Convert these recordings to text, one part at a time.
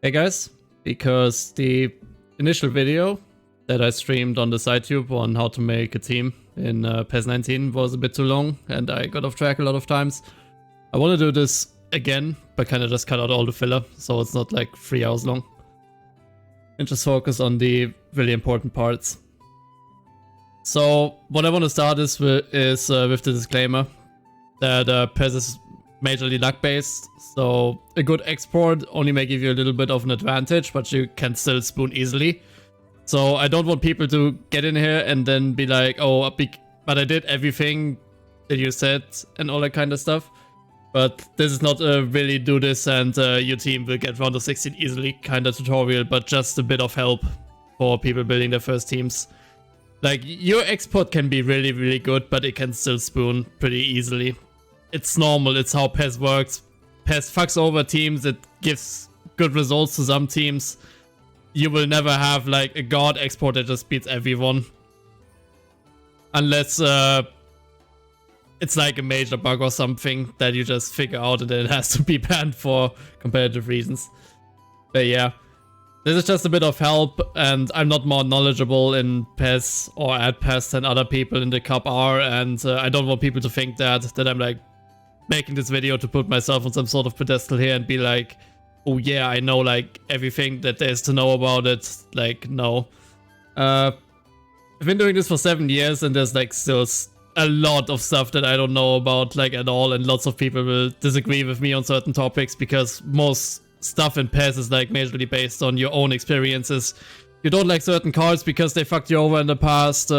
Hey guys, because the initial video that I streamed on the SideTube on how to make a team in PES19 was a bit too long and I got off track a lot of times. I want to do this again, but kind of just cut out all the filler, so it's not like 3 hours long. And just focus on the really important parts. So what I want to start is with the disclaimer that PES is majorly luck based, so a good export only may give you a little bit of an advantage, but you can still spoon easily. So I don't want people to get in here and then be like, oh, but I did everything that you said and all that kind of stuff. But this is not a really do this and your team will get round of 16 easily kind of tutorial, but just a bit of help for people building their first teams. Like, your export can be really, really good, but it can still spoon pretty easily. It's normal, it's how PES works. PES fucks over teams, it gives good results to some teams. You will never have like a god export that just beats everyone. Unless it's like a major bug or something that you just figure out and then it has to be banned for competitive reasons. But yeah, this is just a bit of help, and I'm not more knowledgeable in PES or at PES than other people in the cup are, and I don't want people to think that I'm like making this video to put myself on some sort of pedestal here and be like, oh yeah, I know like everything that there is to know about it. Like, no. I've been doing this for 7 years and there's like still a lot of stuff that I don't know about like at all, and lots of people will disagree with me on certain topics because most stuff in PES is like majorly based on your own experiences. You don't like certain cards because they fucked you over in the past.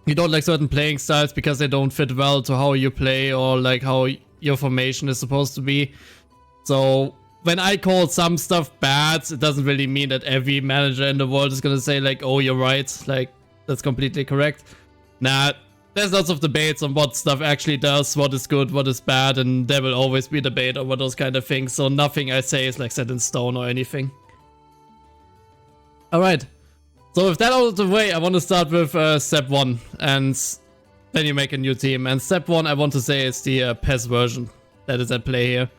You don't like certain playing styles because they don't fit well to how you play or like how your formation is supposed to be. So when I call some stuff bad, it doesn't really mean that every manager in the world is gonna say like, oh, you're right, like that's completely correct. Nah, there's lots of debates on what stuff actually does, what is good, what is bad, and there will always be debate over those kind of things, so nothing I say is like set in stone or anything. Alright, so with that out of the way, I want to start with step 1, and then you make a new team. And step 1, I want to say, is the PES version that is at play here.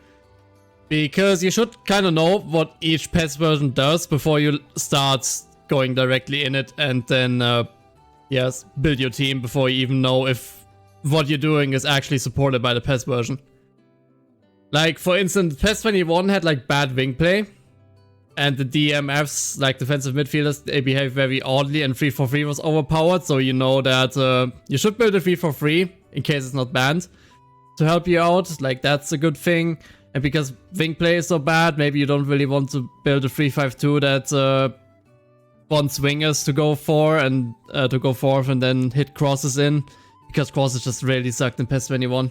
Because you should kind of know what each PES version does before you start going directly in it, and then yes, build your team before you even know if what you're doing is actually supported by the PES version. Like, for instance, PES21 had like bad wing play, and the DMFs, like defensive midfielders, they behave very oddly, and 3-4-3 was overpowered, so you know that you should build a 3-4-3 in case it's not banned to help you out. Like, that's a good thing. And because wing play is so bad, maybe you don't really want to build a 3-5-2 that wants wingers to go for and to go forth and then hit crosses in, because crosses just really sucked in PES21.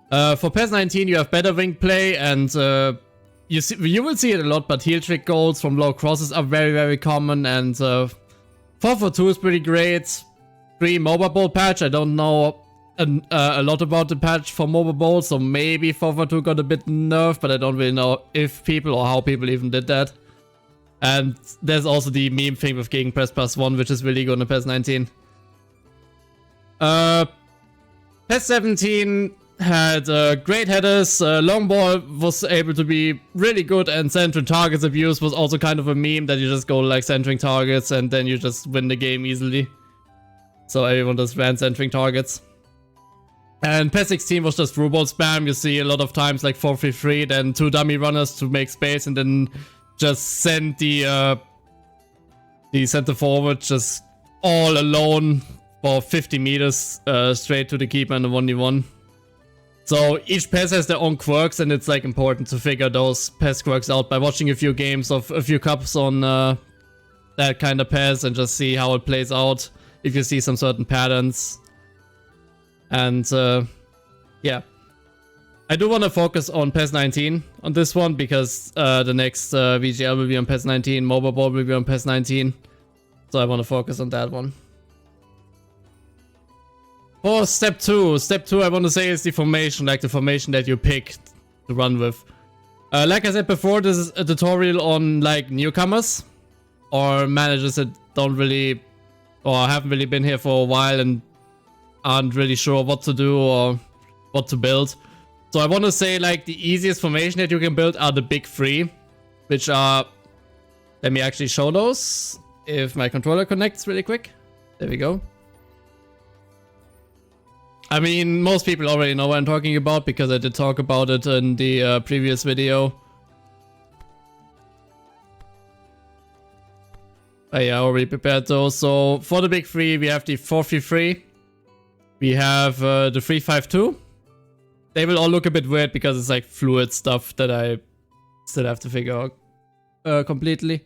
For PES19 you have better wing play, and you will see it a lot, but heel trick goals from low crosses are very, very common, and 4-4-2 is pretty great. 3 MOBA Bowl patch, I don't know a lot about the patch for MOBA Bowl, so maybe 4-4-2 got a bit nerfed, but I don't really know if people or how people even did that. And there's also the meme thing with Gegenpress +1, which is really good in PES19. PES17 had great headers. Long ball was able to be really good, and centering targets abuse was also kind of a meme that you just go like centering targets and then you just win the game easily. So everyone just ran centering targets. And PES16 was just through ball spam. You see a lot of times like 4-3-3, then 2 dummy runners to make space, and then just send the center forward just all alone for 50 meters straight to the keeper in the 1v1. So each PES has their own quirks, and it's like important to figure those PES quirks out by watching a few games of a few cups on that kind of PES and just see how it plays out if you see some certain patterns. And yeah. I do want to focus on PES19 on this one, because the next VGL will be on PES19, MOBA Bowl will be on PES19, so I want to focus on that one. For step 2 I want to say is the formation, like the formation that you pick to run with. Like I said before, this is a tutorial on like newcomers or managers that don't really or haven't really been here for a while and aren't really sure what to do or what to build. So I want to say like the easiest formation that you can build are the big three, which are, let me actually show those if my controller connects really quick. There we go. I mean, most people already know what I'm talking about because I did talk about it in the previous video. Yeah, I already prepared those. So for the big three, we have the 4-3-3. We have the 3-5-2. They will all look a bit weird because it's like fluid stuff that I still have to figure out completely.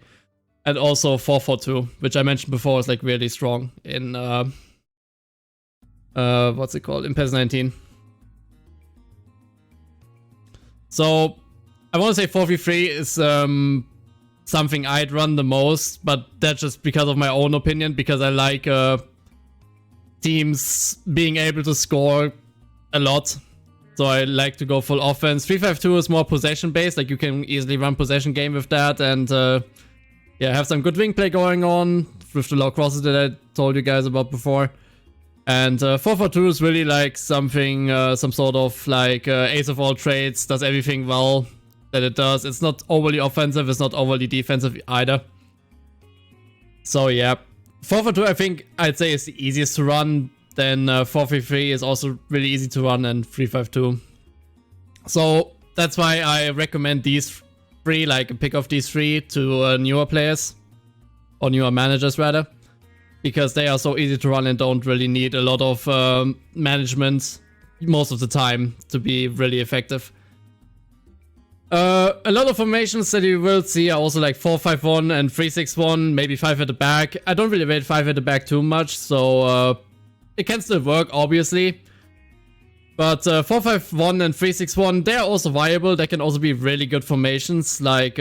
And also 4-4-2, which I mentioned before is like really strong in what's it called? In PES19. So I want to say 4-3-3 is something I'd run the most, but that's just because of my own opinion, because I like teams being able to score a lot. So I like to go full offense. 3-5-2 is more possession based, like you can easily run possession game with that, and yeah, have some good wing play going on with the low crosses that I told you guys about before. And 4-4-2 is really like something, some sort of like ace of all trades, does everything well that it does. It's not overly offensive, it's not overly defensive either. So yeah, 4-4-2 I think I'd say is the easiest to run. Then 4-3-3 is also really easy to run, and 3-5-2. So that's why I recommend these three, like a pick of these three to newer players, or newer managers rather, because they are so easy to run and don't really need a lot of management most of the time to be really effective. A lot of formations that you will see are also like 4-5-1 and 3-6-1, maybe 5 at the back. I don't really rate 5 at the back too much, so it can still work, obviously. But 4-5-1 and 3-6-1, they are also viable. They can also be really good formations. Like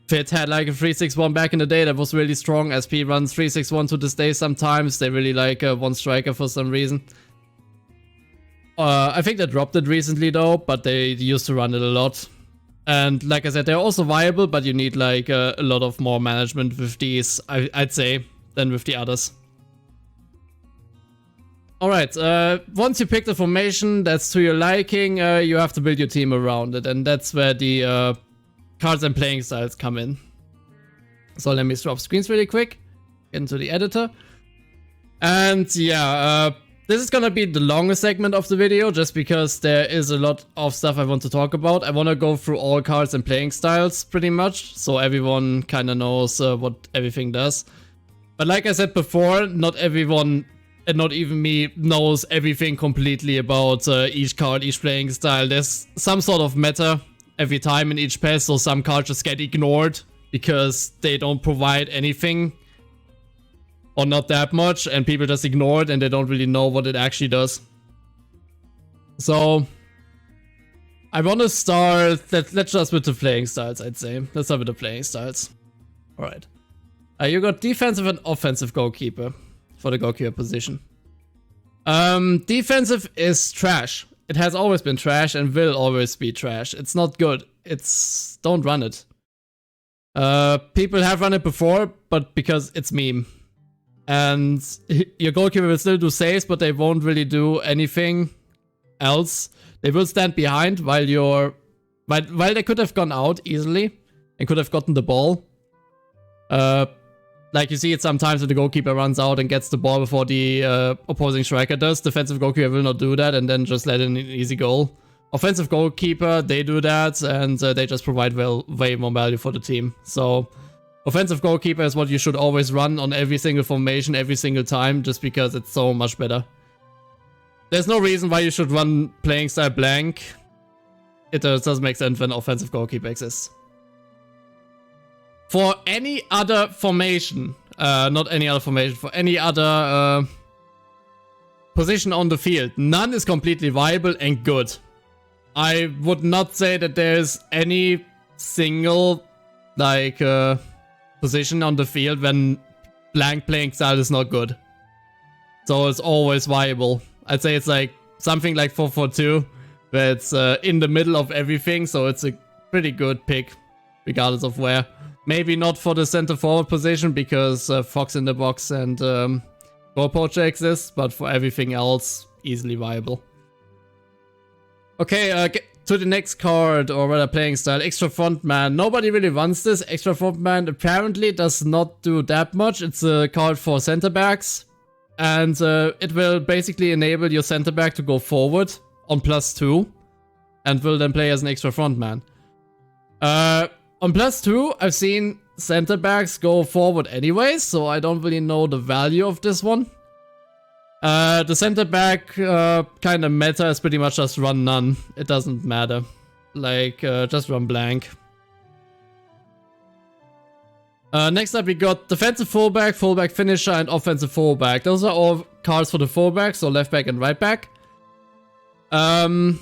Fit had like a 3-6-1 back in the day that was really strong. SP runs 3-6-1 to this day sometimes. They really like one striker for some reason. I think they dropped it recently though, but they used to run it a lot. And like I said, they're also viable, but you need like a lot of more management with these, I'd say, than with the others. Alright, once you pick the formation that's to your liking, you have to build your team around it, and that's where the cards and playing styles come in. So let me swap screens really quick, get into the editor. And yeah, this is gonna be the longest segment of the video, just because there is a lot of stuff I want to talk about. I want to go through all cards and playing styles pretty much, so everyone kind of knows what everything does. But like I said before, not everyone, and not even me, knows everything completely about each card, each playing style. There's some sort of meta every time in each PES, so some cards just get ignored because they don't provide anything, or not that much, and people just ignore it and they don't really know what it actually does. So I want to start, let's just with the playing styles, I'd say. Let's start with the playing styles. Alright. You got defensive and offensive goalkeeper for the goalkeeper position. Defensive is trash. It has always been trash and will always be trash. It's not good. Don't run it. People have run it before, but because it's meme. And your goalkeeper will still do saves, but they won't really do anything else. They will stand behind while they could have gone out easily and could have gotten the ball. Like you see it sometimes when the goalkeeper runs out and gets the ball before the opposing striker does. Defensive goalkeeper will not do that and then just let in an easy goal. Offensive goalkeeper, they do that, and they just provide way more value for the team. So offensive goalkeeper is what you should always run on every single formation, every single time, just because it's so much better. There's no reason why you should run playing style blank. It doesn't make sense when offensive goalkeeper exists. For any other formation, not any other formation, for any other position on the field, none is completely viable and good. I would not say that there's any single like position on the field when blank playing style is not good. So it's always viable. I'd say it's like something like 4-4-2, where it's in the middle of everything, so it's a pretty good pick, regardless of where. Maybe not for the center forward position, because Fox in the Box and Goal Poacher exists, but for everything else, easily viable. Okay, to the next card, or rather playing style, Extra Frontman. Nobody really wants this. Extra Frontman apparently does not do that much. It's a card for center backs. And it will basically enable your center back to go forward on +2. And will then play as an extra frontman. On +2, I've seen center backs go forward anyways, so I don't really know the value of this one. The center back kind of meta is pretty much just run none. It doesn't matter. Like, just run blank. Next up we got defensive fullback, fullback finisher, and offensive fullback. Those are all cards for the fullback, so left back and right back. On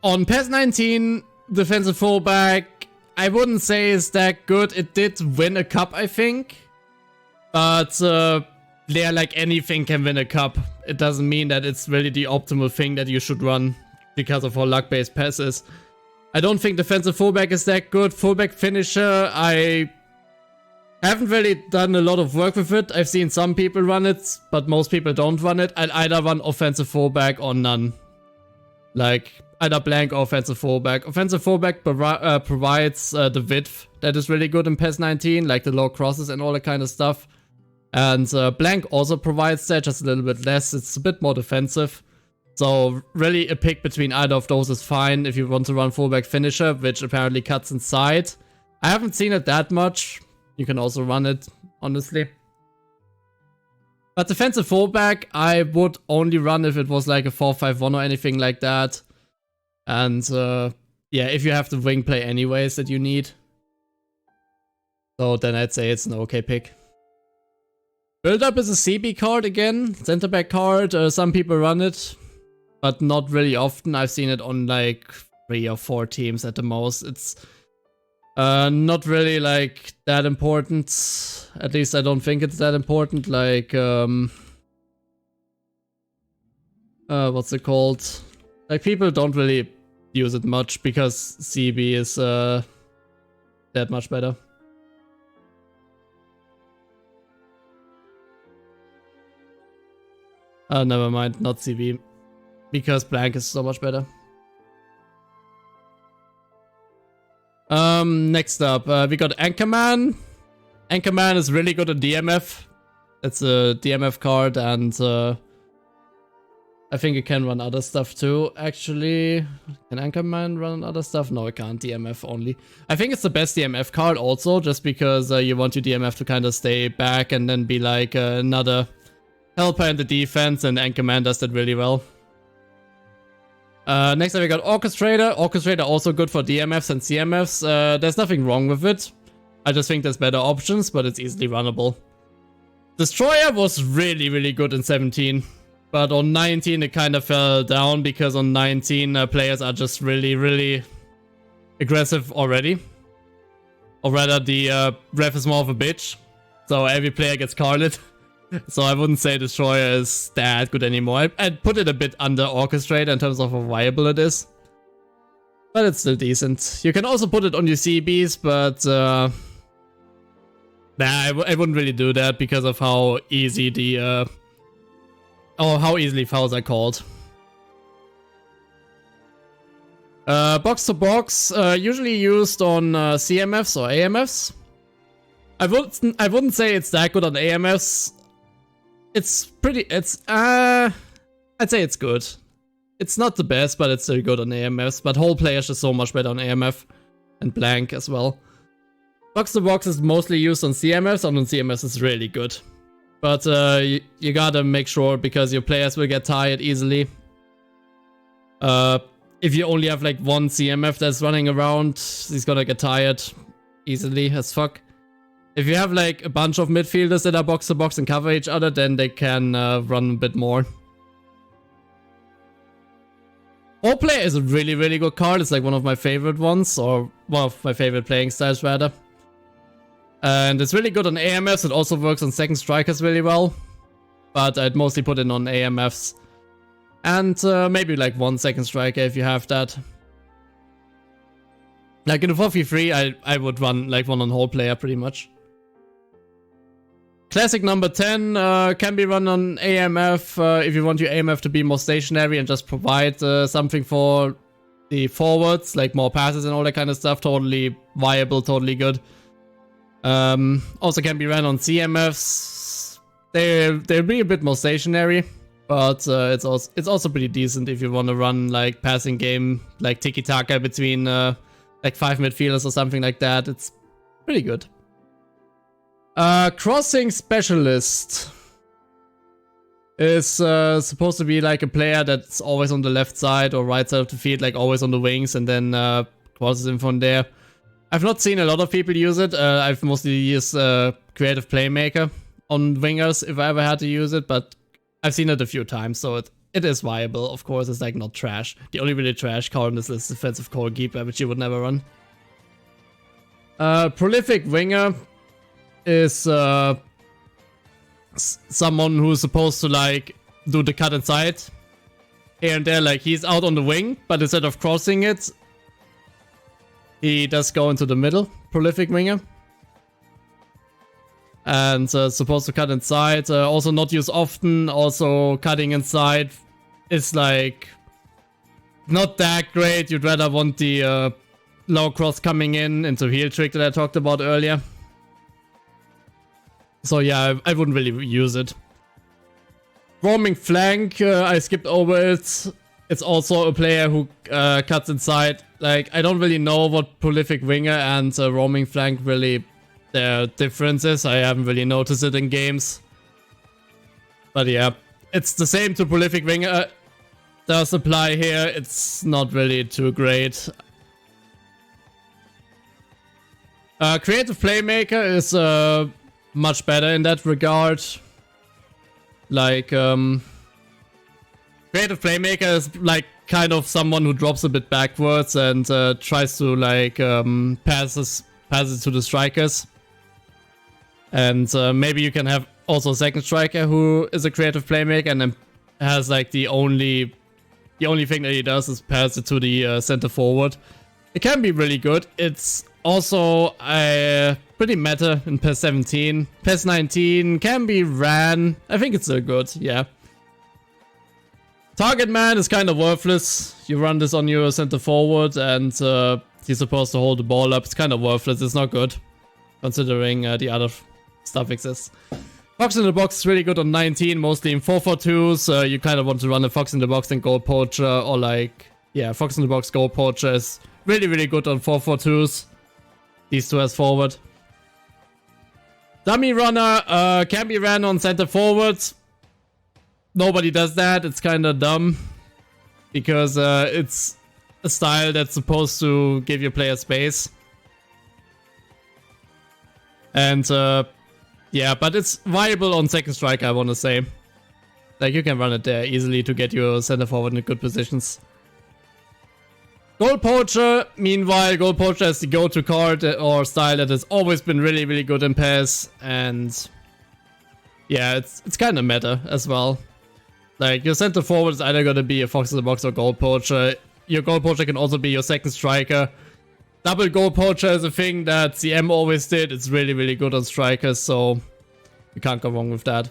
PES19, defensive fullback, I wouldn't say is that good. It did win a cup, I think. But yeah, like anything can win a cup. It doesn't mean that it's really the optimal thing that you should run because of how luck-based PES is. I don't think defensive fullback is that good. Fullback finisher, I haven't really done a lot of work with it. I've seen some people run it, but most people don't run it. I'd either run offensive fullback or none. Like, either blank or offensive fullback. Offensive fullback provides the width that is really good in PES19, like the low crosses and all that kind of stuff. And blank also provides that, just a little bit less. It's a bit more defensive. So really a pick between either of those is fine if you want to run fullback finisher, which apparently cuts inside. I haven't seen it that much. You can also run it, honestly. But defensive fullback, I would only run if it was like a 4-5-1 or anything like that. And yeah, if you have the wing play anyways that you need. So then I'd say it's an okay pick. Build up is a CB card again, center back card. Some people run it, but not really often. I've seen it on like 3 or 4 teams at the most. It's not really like that important. At least I don't think it's that important. Like what's it called? Like people don't really use it much because CB is that much better. Never mind, not CB. Because blank is so much better. Next up, we got Anchorman. Anchorman is really good at DMF. It's a DMF card, and I think it can run other stuff too, actually. Can Anchorman run other stuff? No, it can't. DMF only. I think it's the best DMF card also, just because you want your DMF to kind of stay back and then be like another helper in the defense, and Anchorman does that really well. Next up we got Orchestrator. Orchestrator also good for DMFs and CMFs. There's nothing wrong with it. I just think there's better options, but it's easily runnable. Destroyer was really, really good in 17. But on 19 it kind of fell down because on 19 players are just really, really aggressive already. Or rather the ref is more of a bitch. So every player gets carded. So I wouldn't say Destroyer is that good anymore. I'd put it a bit under Orchestrator in terms of how viable it is. But it's still decent. You can also put it on your CBs, but nah, I wouldn't really do that because of how easy the how easily fouls are called. Box to box, usually used on CMFs or AMFs. I wouldn't say it's that good on AMFs. It's pretty, I'd say it's good. It's not the best, but it's still good on AMFs. But whole player is just so much better on AMF. And blank as well. Box to box is mostly used on CMFs, and on CMFs it's really good. But you gotta make sure, because your players will get tired easily. If you only have like one CMF that's running around, he's gonna get tired easily as fuck. If you have like a bunch of midfielders that are box to box and cover each other, then they can run a bit more. Whole player is a really, really good card. It's like one of my favorite ones, or one of my favorite playing styles rather. And it's really good on AMFs. It also works on second strikers really well. But I'd mostly put it on AMFs. And maybe like one second striker if you have that. Like in a 4v3, I would run like one on whole player pretty much. Classic number 10 can be run on AMF if you want your AMF to be more stationary and just provide something for the forwards, like more passes and all that kind of stuff. Totally viable, totally good. Also can be run on CMFs. They'll be a bit more stationary, but it's also pretty decent if you want to run like passing game, like tiki-taka between like 5 midfielders or something like that. It's pretty good. Crossing specialist is supposed to be like a player that's always on the left side or right side of the field, like always on the wings, and then crosses in from there. I've not seen a lot of people use it. I've mostly used creative playmaker on wingers if I ever had to use it, but I've seen it a few times, so it is viable. Of course, it's like not trash. The only really trash card on this list is defensive goalkeeper, which you would never run. Prolific winger is someone who's supposed to like do the cut inside here and there. Like he's out on the wing, but instead of crossing it, he does go into the middle. Prolific winger. And supposed to cut inside. Also not used often. Also cutting inside is like not that great. You'd rather want the low cross coming in into heel trick that I talked about earlier. So yeah, I wouldn't really use it. Roaming flank, I skipped over it. It's also a player who cuts inside. Like, I don't really know what prolific winger and roaming flank really their differences. I haven't really noticed it in games. But yeah, it's the same to prolific winger. Does apply here. It's not really too great. Creative playmaker is much better in that regard. Like, creative playmaker is like kind of someone who drops a bit backwards and tries to like passes to the strikers. And maybe you can have also a second striker who is a creative playmaker and then has like the only thing that he does is pass it to the center forward. It can be really good. It's also pretty meta in PES17. PES19 can be ran. I think it's still good, yeah. Target man is kind of worthless. You run this on your center forward and he's supposed to hold the ball up. It's kind of worthless. It's not good, considering the other stuff exists. Fox in the box is really good on 19, mostly in 4-4-2s. You kind of want to run a fox in the box and goal poacher, or like, yeah, fox in the box, goal poacher is really, really good on 4-4-2s. These two as forward. Dummy runner can be ran on center forward. Nobody does that. It's kind of dumb. Because it's a style that's supposed to give your player space. And yeah, but it's viable on second strike, I want to say. Like, you can run it there easily to get your center forward in good positions. Goal poacher, meanwhile, goal poacher is the go-to card or style that has always been really, really good in PES, and yeah, it's kind of meta as well. Like, your center forward is either gonna be a fox in the box or goal poacher. Your goal poacher can also be your second striker. Double goal poacher is a thing that CM always did. It's really, really good on strikers, so you can't go wrong with that.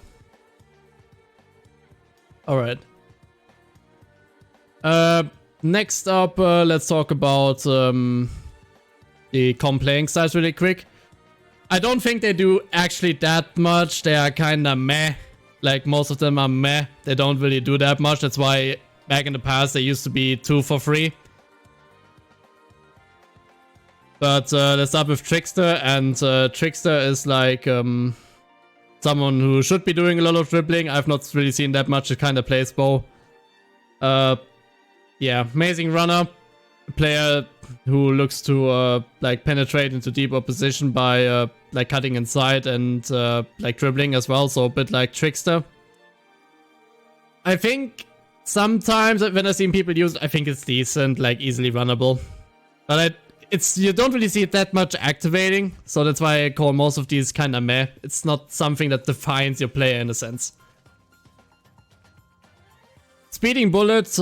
Alright. Next up, let's talk about the comp playing styles really quick. I don't think they do actually that much. They are kind of meh. Like, most of them are meh. They don't really do that much. That's why back in the past they used to be 2 for free. But let's start with Trickster. And Trickster is like someone who should be doing a lot of dribbling. I've not really seen that much. It kind of plays bow. Yeah, amazing runner. A player who looks to like penetrate into deep opposition by like cutting inside and like dribbling as well. So a bit like Trickster. I think sometimes when I've seen people use it, I think it's decent, like easily runnable. But you don't really see it that much activating. So that's why I call most of these kind of meh. It's not something that defines your player in a sense. Speeding Bullet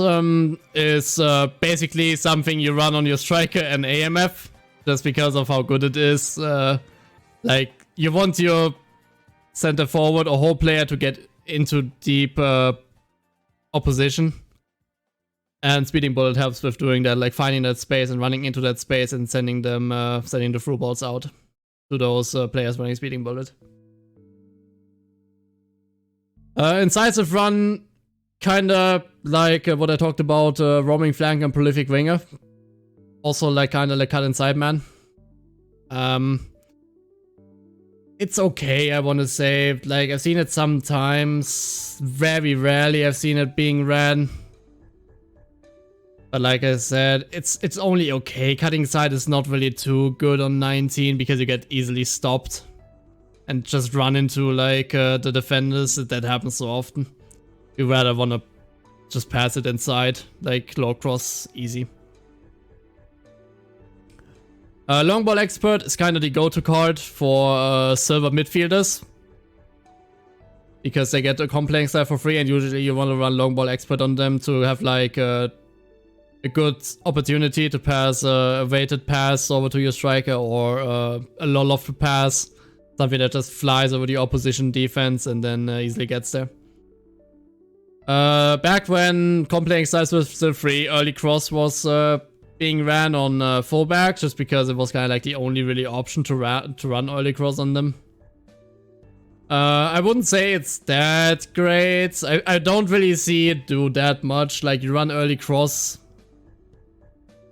is basically something you run on your striker and AMF, just because of how good it is. Like, you want your center forward or hold player to get into deep opposition. And Speeding Bullet helps with doing that, like finding that space and running into that space and sending the through balls out to those players running Speeding Bullet. Incisive Run, kinda like what I talked about, roaming flank and prolific winger. Also like kinda like cut inside man. It's okay, I want to say. Like, I've seen it sometimes. Very rarely I've seen it being ran. But like I said, it's only okay. Cutting side is not really too good on 19 because you get easily stopped. And just run into like the defenders. That happens so often. You rather want to just pass it inside. Like low cross, easy. Long ball expert is kind of the go-to card for silver midfielders. Because they get a comp playing style for free and usually you want to run long ball expert on them to have like a good opportunity to pass a weighted pass over to your striker or a low loft pass. Something that just flies over the opposition defense and then easily gets there. Back when comp playing styles was still free, early cross was being ran on fullback just because it was kind of like the only really option to run early cross on them. I wouldn't say it's that great. I don't really see it do that much. Like you run early cross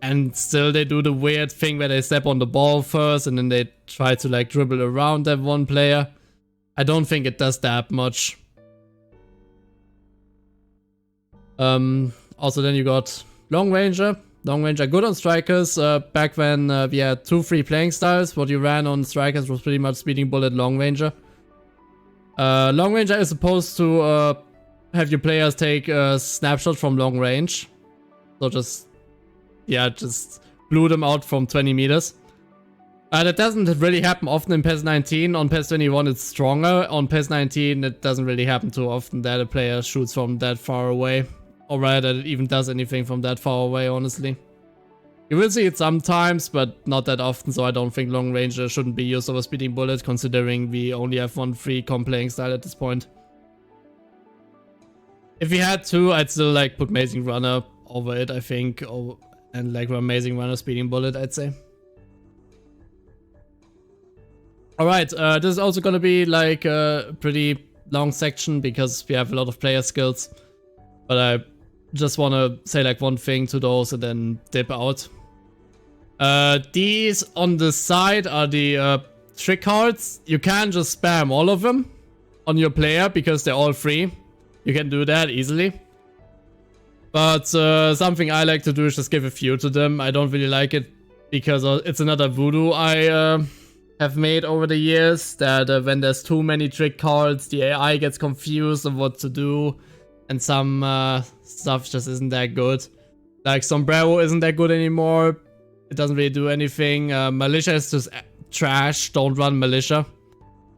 and still they do the weird thing where they step on the ball first and then they try to like dribble around that one player. I don't think it does that much. Also then you got Long Ranger. Long Ranger good on strikers. Back when we had 2 free playing styles, what you ran on strikers was pretty much Speeding Bullet, Long Ranger. Long Ranger is supposed to have your players take a snapshot from long range. So just blew them out from 20 meters. That doesn't really happen often in PES19. On PES21 it's stronger. On PES19 it doesn't really happen too often that a player shoots from that far away. Or rather, that it even does anything from that far away, honestly. You will see it sometimes, but not that often, so I don't think Long Ranger shouldn't be used over Speeding Bullet, considering we only have 1 free comp playing style at this point. If we had to, I'd still like put Amazing Runner over it, I think, and like Amazing Runner Speeding Bullet, I'd say. Alright, this is also gonna be like a pretty long section because we have a lot of player skills, but I just want to say like one thing to those and then dip out. These on the side are the trick cards. You can just spam all of them on your player because they're all free. You can do that easily. But something I like to do is just give a few to them. I don't really like it because it's another voodoo I have made over the years. That when there's too many trick cards, the AI gets confused of what to do. And some stuff just isn't that good. Like Sombrero isn't that good anymore. It doesn't really do anything. Militia is just trash. Don't run Militia.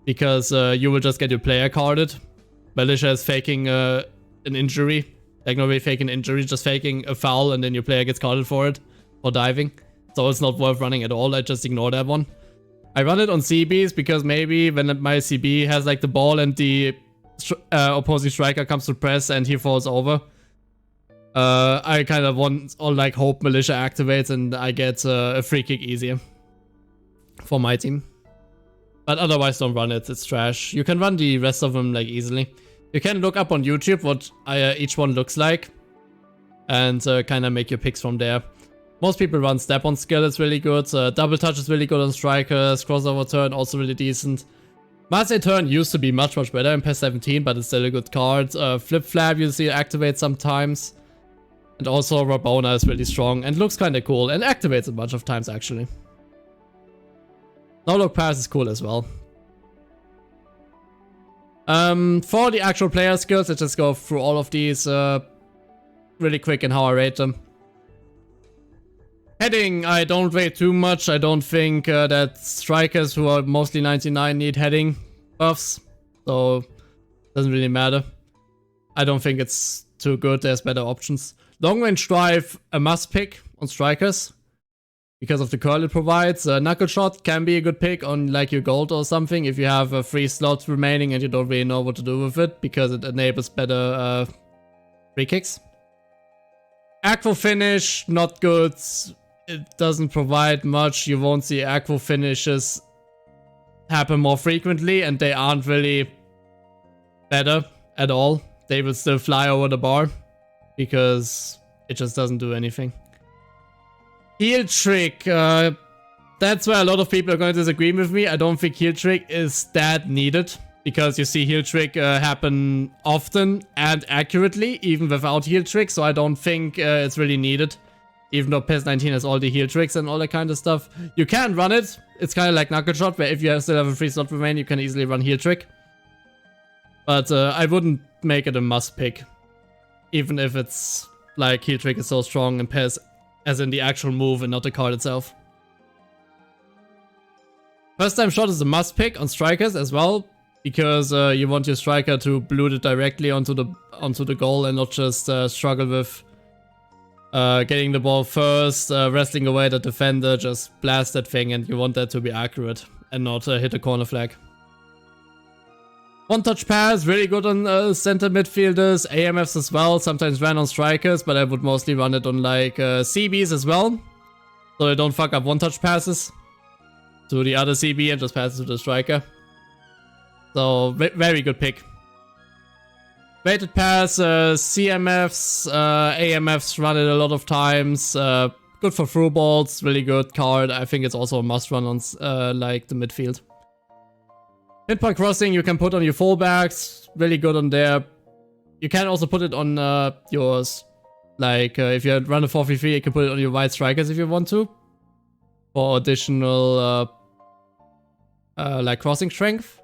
Because you will just get your player carded. Militia is faking an injury. Like not really faking an injury, just faking a foul and then your player gets carded for it. For diving. So it's not worth running at all. I just ignore that one. I run it on CBs because maybe when my CB has like the ball and the opposing striker comes to press and he falls over, I kind of want or like hope Militia activates and I get a free kick easier for my team. But otherwise don't run it, it's trash. You can run the rest of them like easily. You can look up on YouTube what each one looks like and kind of make your picks from there. Most people run step on skill, it's really good. Double touch is really good on strikers. Crossover turn also really decent. Marseille turn used to be much better in PES17, but it's still a good card. Flip flap you see activate sometimes. And also Rabona is really strong and looks kind of cool and activates a bunch of times actually. No look pass is cool as well. For the actual player skills, let's just go through all of these really quick and how I rate them. Heading, I don't rate too much. I don't think that strikers who are mostly 99 need heading buffs. So, doesn't really matter. I don't think it's too good. There's better options. Long range drive, a must pick on strikers. because of the curl it provides. Knuckle Shot can be a good pick on like your gold or something if you have a free slot remaining and you don't really know what to do with it, because it enables better free kicks. Aqua Finish, not good. It doesn't provide much. You won't see Aqua Finishes happen more frequently, and they aren't really better at all. They will still fly over the bar because it just doesn't do anything. Heal Trick, that's where a lot of people are going to disagree with me. I don't think Heal Trick is that needed, because you see Heal Trick happen often and accurately, even without Heal Trick, so I don't think it's really needed. Even though PES19 has all the Heal Tricks and all that kind of stuff. You can run it. It's kind of like Knuckle Shot, where if you still have a free slot remaining, you can easily run Heal Trick. But I wouldn't make it a must pick. Even if it's like Heal Trick is so strong in PES, as in the actual move and not the card itself. First time shot is a must pick on strikers as well, because you want your striker to blue it directly onto the goal and not just struggle with getting the ball first, wrestling away the defender, just blast that thing, and you want that to be accurate and not hit a corner flag. One touch pass, really good on center midfielders, AMFs as well, sometimes ran on strikers, but I would mostly run it on like CBs as well, so they don't fuck up one touch passes to the other CB and just pass it to the striker. So very good pick. Weighted pass, CMFs, AMFs run it a lot of times, good for through balls, really good card. I think it's also a must run on like the midfield. Pinpoint crossing you can put on your fullbacks, really good on there. You can also put it on yours, like if you run a 4-3-3, you can put it on your wide strikers if you want to, for additional like crossing strength.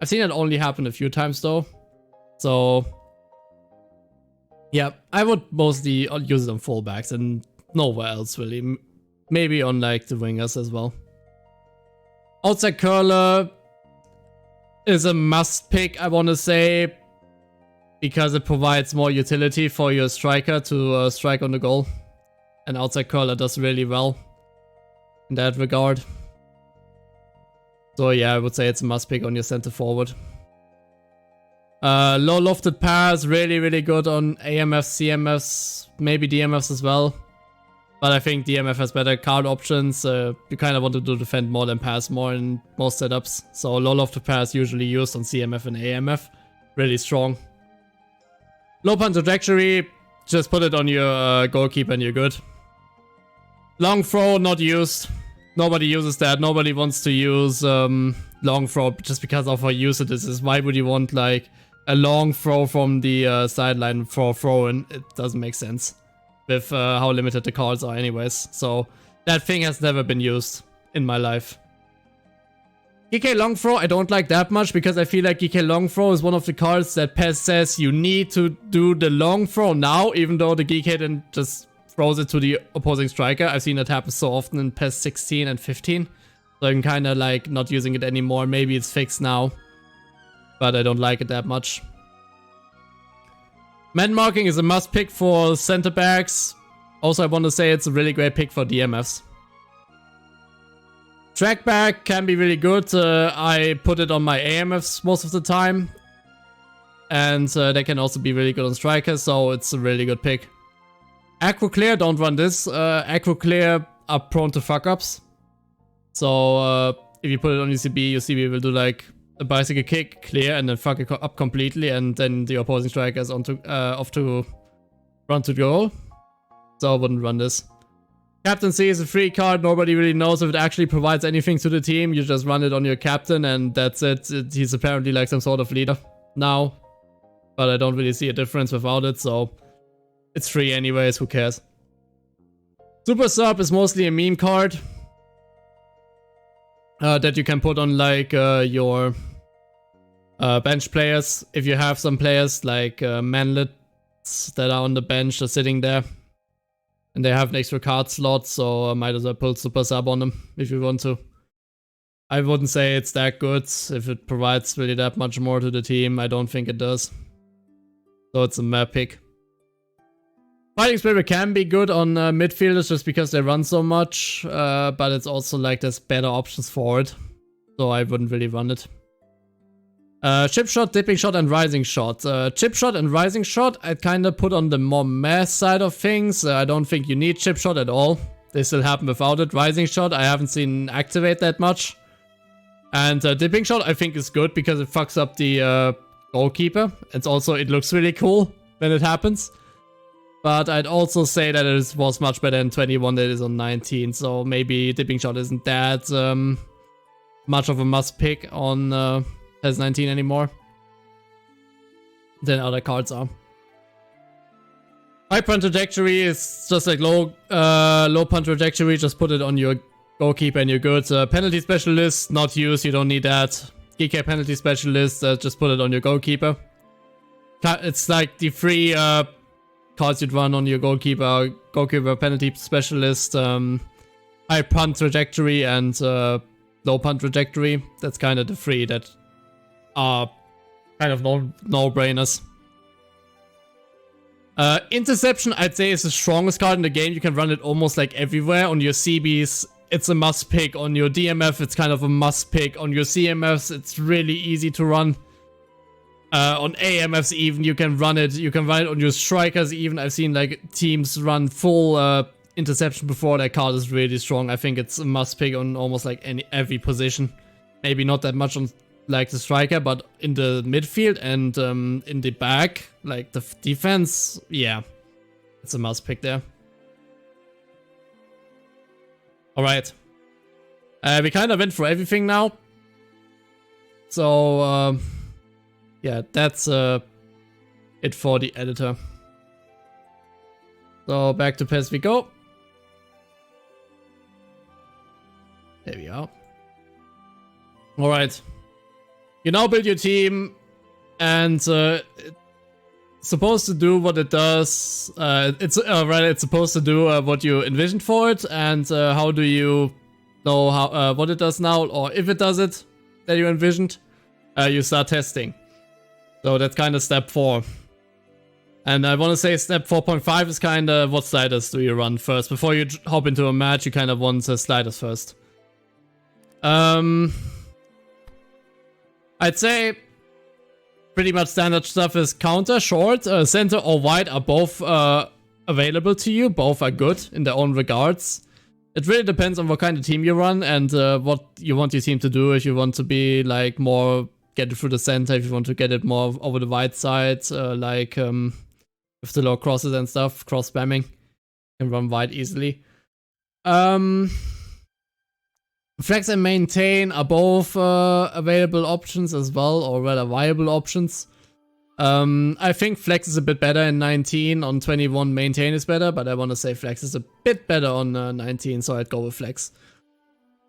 I've seen it only happen a few times though, so yeah, I would mostly use it on fullbacks and nowhere else really. Maybe on like the wingers as well. Outside curler is a must pick, I want to say, because it provides more utility for your striker to strike on the goal. And outside curler does really well in that regard. So yeah, I would say it's a must pick on your center forward. Low lofted pass, really good on AMFs, CMFs, maybe DMFs as well. But I think DMF has better card options. You kind of want to do defend more than pass more in most setups. So low lofted pass usually used on CMF and AMF. Really strong. Low punt trajectory, just put it on your goalkeeper and you're good. Long throw, not used. Nobody uses that. Nobody wants to use long throw just because of how used it is. Why would you want like a long throw from the sideline for throw-in? It doesn't make sense with how limited the cards are anyways. So that thing has never been used in my life. GK long throw I don't like that much, because I feel like GK long throw is one of the cards that PES says you need to do the long throw now, even though the GK then just throws it to the opposing striker. I've seen it happen so often in PES 16 and 15. So I'm kind of like not using it anymore. Maybe it's fixed now, but I don't like it that much. Man marking is a must pick for center backs. Also, I want to say it's a really great pick for DMFs. Track back can be really good. I put it on my AMFs most of the time. And they can also be really good on strikers, so it's a really good pick. Acro Clear, don't run this. Acro Clear are prone to fuck ups. So if you put it on your CB will do like a bicycle kick, clear, and then fuck it up completely, and then the opposing striker is off to run to goal. So I wouldn't run this. Captaincy is a free card. Nobody really knows if it actually provides anything to the team. You just run it on your captain and that's it. He's apparently like some sort of leader now, but I don't really see a difference without it, so it's free anyways, who cares. Super Sub is mostly a meme card that you can put on like your bench players. If you have some players like manlets that are on the bench just sitting there and they have an extra card slot, so might as well pull Super Sub on them if you want to. I wouldn't say it's that good. If it provides really that much more to the team, I don't think it does. So it's a map pick. Fighting Spirit can be good on midfielders just because they run so much, but it's also like there's better options for it. So I wouldn't really run it. Chip Shot, Dipping Shot, and Rising Shot. Chip Shot and Rising Shot I'd kind of put on the more mass side of things. I don't think you need Chip Shot at all. They still happen without it. Rising Shot I haven't seen activate that much. And Dipping Shot I think is good because it fucks up the goalkeeper. It's also, it looks really cool when it happens. But I'd also say that it was much better in 21 than it is on 19. So maybe Dipping Shot isn't that much of a must pick on PES19 anymore than other cards are. High punt trajectory is just like low punt trajectory. Just put it on your goalkeeper and you're good. Penalty specialist, not used. You don't need that. GK penalty specialist, just put it on your goalkeeper. It's like the free cards you'd run on your goalkeeper penalty specialist, high punt trajectory, and low punt trajectory. That's kind of the three that are kind of no-brainers. Interception, I'd say, is the strongest card in the game. You can run it almost like everywhere. On your CBs, it's a must pick. On your DMF, it's kind of a must pick. On your CMFs, it's really easy to run. On AMFs even, you can run it. You can run it on your strikers even. I've seen like teams run full interception before. That card is really strong. I think it's a must pick on almost like every position. Maybe not that much on like the striker, but in the midfield and in the back, like the defense, yeah, it's a must pick there. Alright. We kind of went for everything now. So, yeah, that's it for the editor. So back to PES we go. There we are. Alright. You now build your team, and it's supposed to do what it does. It's supposed to do what you envisioned for it, and how do you know how what it does now, or if it does it that you envisioned? You start testing. So that's kind of step 4. And I want to say step 4.5 is kind of what sliders do you run first. Before you hop into a match, you kind of want sliders first. I'd say pretty much standard stuff is counter, short, center, or wide are both available to you. Both are good in their own regards. It really depends on what kind of team you run and what you want your team to do. If you want to be like more get it through the center, if you want to get it more over the wide side, like with the low crosses and stuff, cross spamming, you can run wide easily. Flex and maintain are both available options as well, or rather viable options. I think flex is a bit better in 19. On 21, maintain is better, but I want to say flex is a bit better on 19, so I'd go with flex.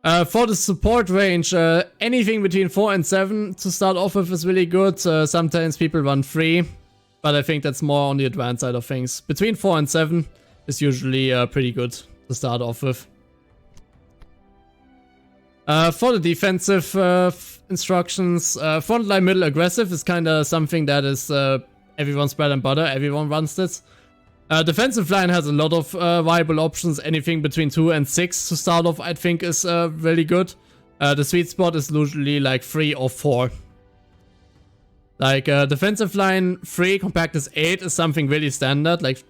For the support range, anything between 4 and 7 to start off with is really good. Sometimes people run 3, but I think that's more on the advanced side of things. Between 4 and 7 is usually pretty good to start off with. For the defensive instructions, frontline, middle, aggressive is kind of something that is everyone's bread and butter. Everyone runs this. Defensive line has a lot of viable options. Anything between 2 and 6 to start off, I think, is really good. The sweet spot is usually like 3 or 4. Like defensive line 3, compactness 8 is something really standard. Like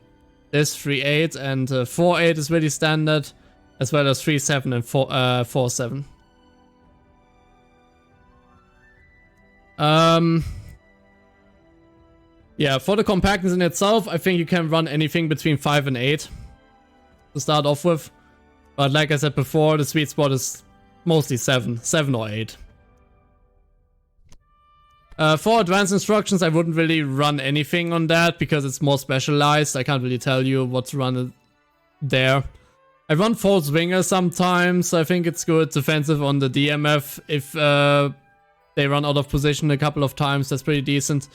this 3-8 and 4-8 is really standard, as well as 3-7 and 4-7. Yeah, for the compactness in itself, I think you can run anything between 5 and 8 to start off with. But like I said before, the sweet spot is mostly 7 or 8. For advanced instructions, I wouldn't really run anything on that because it's more specialized. I can't really tell you what to run there. I run false winger sometimes. I think it's good. Defensive on the DMF. If they run out of position a couple of times, that's pretty decent.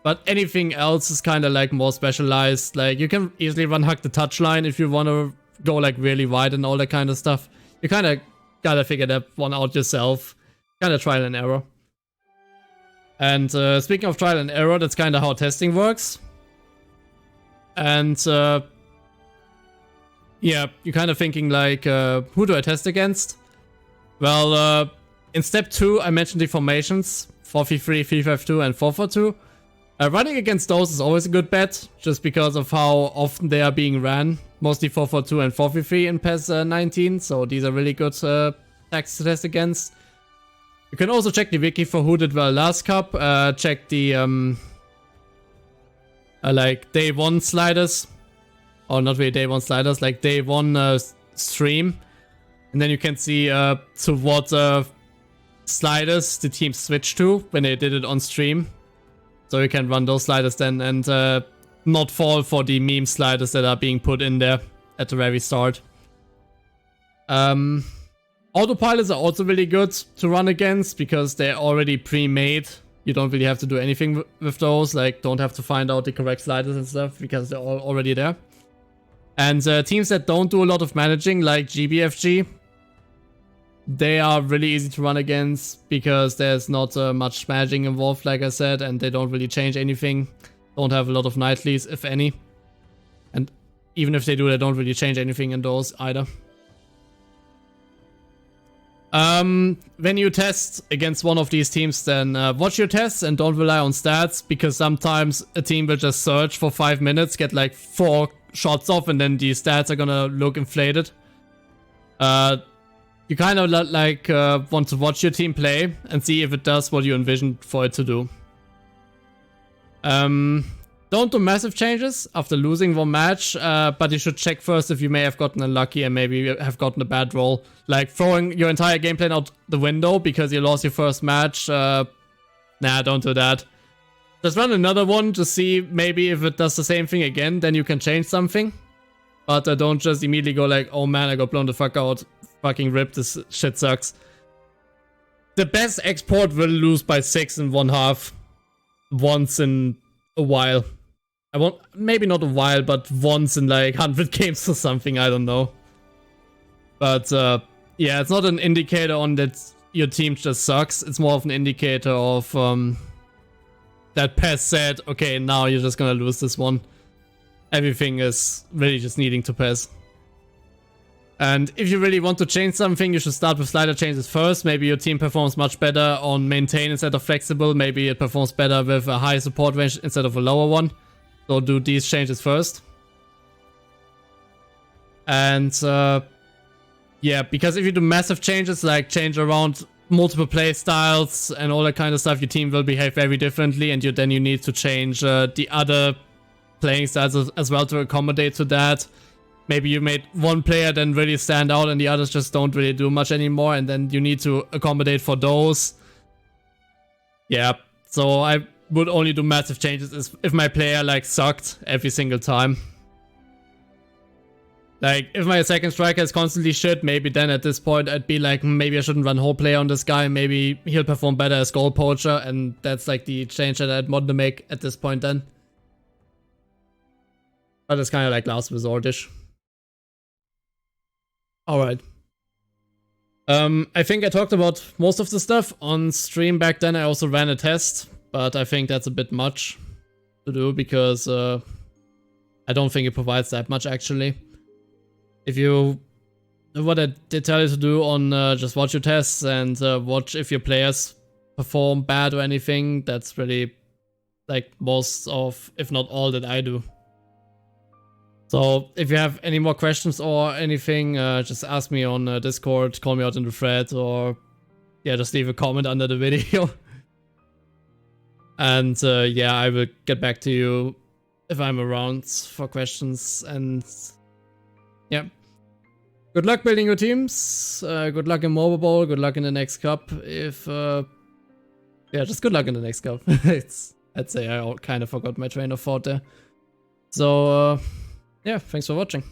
But anything else is kind of like more specialized. Like you can easily run Hug the Touchline if you want to go like really wide and all that kind of stuff. You kind of gotta figure that one out yourself. Kind of trial and error. And speaking of trial and error, that's kind of how testing works. And yeah, you're kind of thinking like, who do I test against? Well, in step 2, I mentioned the formations, 4-3-3, 3-5-2, and 4-4-2. Running against those is always a good bet, just because of how often they are being ran. Mostly 4-4-2 and 4-3-3 in PES19, so these are really good tactics to test against. You can also check the wiki for who did well last cup. Check the like day 1 sliders. Or not really day 1 sliders, like day 1 stream. And then you can see to what sliders the team switched to when they did it on stream. So you can run those sliders then and not fall for the meme sliders that are being put in there at the very start. Autopilots are also really good to run against because they're already pre-made. You don't really have to do anything with those, like don't have to find out the correct sliders and stuff because they're all already there. And teams that don't do a lot of managing, like GBFG, they are really easy to run against because there's not much managing involved, like I said, and they don't really change anything. Don't have a lot of nightlies, if any. And even if they do, they don't really change anything in those either. When you test against one of these teams, then watch your tests and don't rely on stats, because sometimes a team will just search for 5 minutes, get like 4 shots off, and then the stats are gonna look inflated. You kind of like want to watch your team play and see if it does what you envisioned for it to do. Don't do massive changes after losing one match, but you should check first if you may have gotten unlucky and maybe have gotten a bad roll. Like throwing your entire game plan out the window because you lost your first match. Nah, don't do that. Just run another one to see maybe if it does the same thing again, then you can change something. But don't just immediately go like, oh man, I got blown the fuck out. Fucking rip, this shit sucks. The best export will lose by 6 1/2 once in a while. Maybe not a while, but once in like 100 games or something, I don't know. But yeah, it's not an indicator on that your team just sucks. It's more of an indicator of that PES said, okay, now you're just gonna lose this one. Everything is really just needing to PES. And if you really want to change something, you should start with slider changes first. Maybe your team performs much better on maintain instead of flexible. Maybe it performs better with a high support range instead of a lower one. So do these changes first. And yeah, because if you do massive changes, like change around multiple play styles and all that kind of stuff, your team will behave very differently, and then you need to change the other playing styles as well to accommodate to that. Maybe you made one player then really stand out and the others just don't really do much anymore, and then you need to accommodate for those. Yeah, so I would only do massive changes if my player like sucked every single time. Like, if my second striker is constantly shit, maybe then at this point I'd be like, maybe I shouldn't run whole player on this guy, maybe he'll perform better as goal poacher, and that's like the change that I'd want to make at this point then. But it's kind of like last resort-ish. Alright. I think I talked about most of the stuff on stream back then. I also ran a test, but I think that's a bit much to do because I don't think it provides that much actually. If you do what I did tell you to do on just watch your tests and watch if your players perform bad or anything, that's really like most of, if not all, that I do. So if you have any more questions or anything, just ask me on Discord, call me out in the thread, or yeah, just leave a comment under the video. And yeah, I will get back to you if I'm around for questions. And yeah, good luck building your teams. Good luck in Mobile Bowl. Good luck in the next cup. If yeah, just good luck in the next cup. I'd say I kind of forgot my train of thought there. So yeah, thanks for watching.